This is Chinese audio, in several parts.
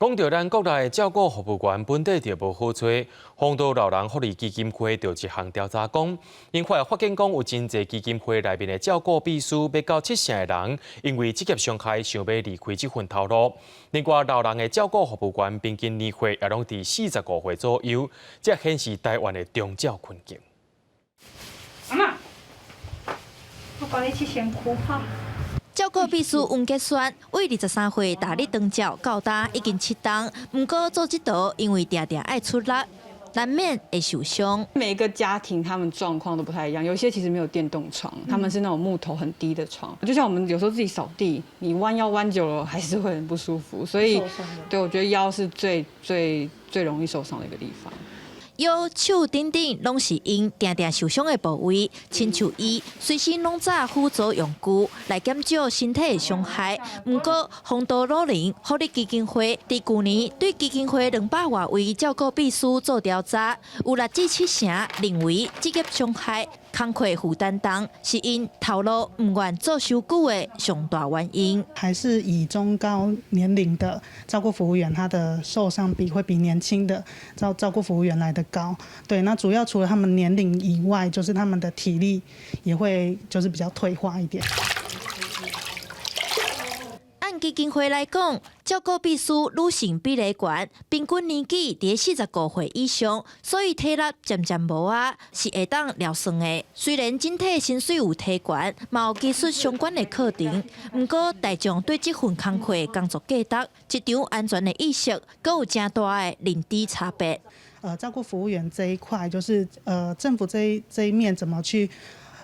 讲到咱国内照顾服务员本地就无好找，丰岛老人福利基金会就一项调查讲，因发现讲有真侪基金会内面的照顾秘书要到70%的人，因为职业伤害想要离开这份头路。另外，老人的照顾服务员平均年岁也拢伫45岁左右，这显示台湾的中照困境。阿嬷，我帮你去身躯哈。 照顾秘书温杰轩为23岁大力长照到大已经7档，不过做这道因为常常爱出力，难免会受伤。每一个家庭他们状况都不太一样，有些其实没有电动床，他们是那种木头很低的床。就像我们有时候自己扫地，你弯腰弯久了还是会很不舒服，所以对我觉得腰是最容易受伤的一个地方。 腰、手等等拢是因常常受伤的部位，亲像伊随时拢早辅助用具来减少身体的伤害。不过，丰岛老人福利基金会伫去年对基金会200多位照顾秘书做调查，有6至7成认为职业伤害、工课负担重是因头路不愿做修久的上大原因。还是以中高年龄的照顾服务员，他的受伤比会比年轻的照顾服务员来的高。对，那主要除了他们年龄以外，就是他们的体力也会就是比较退化一点。 按基金会来讲，照顾秘书女性比例悬，平均年纪伫45岁以上，所以体力渐渐无啊，是会当疗伤的。虽然整体薪水有提悬，嘛有技术相关的课程，不过大众对这份工课的工作价值、职场安全的意识，阁有正大的认知差别。照顾服务员这一块，就是政府这一面怎么去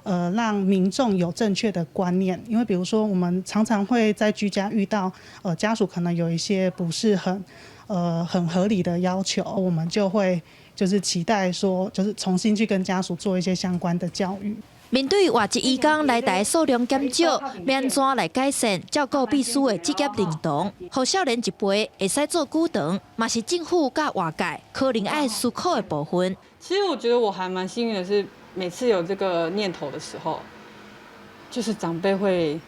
让民众有正确的观念？因为比如说，我们常常会在居家遇到家属可能有一些不是很合理的要求，我们就会就是期待说，就是重新去跟家属做一些相关的教育。 面对外籍移工来台数量减少，要安怎来改善照顾秘书的职业认同？互少年一辈会使做久长，嘛是政府甲外界可能爱思考的部分。其实我觉得我还蛮幸运的是，每次有这个念头的时候，就是长辈会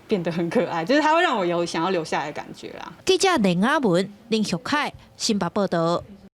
变得很可爱，就是他会让我有想要留下来的感觉啦。记者林雅文、林旭凯，新北报道。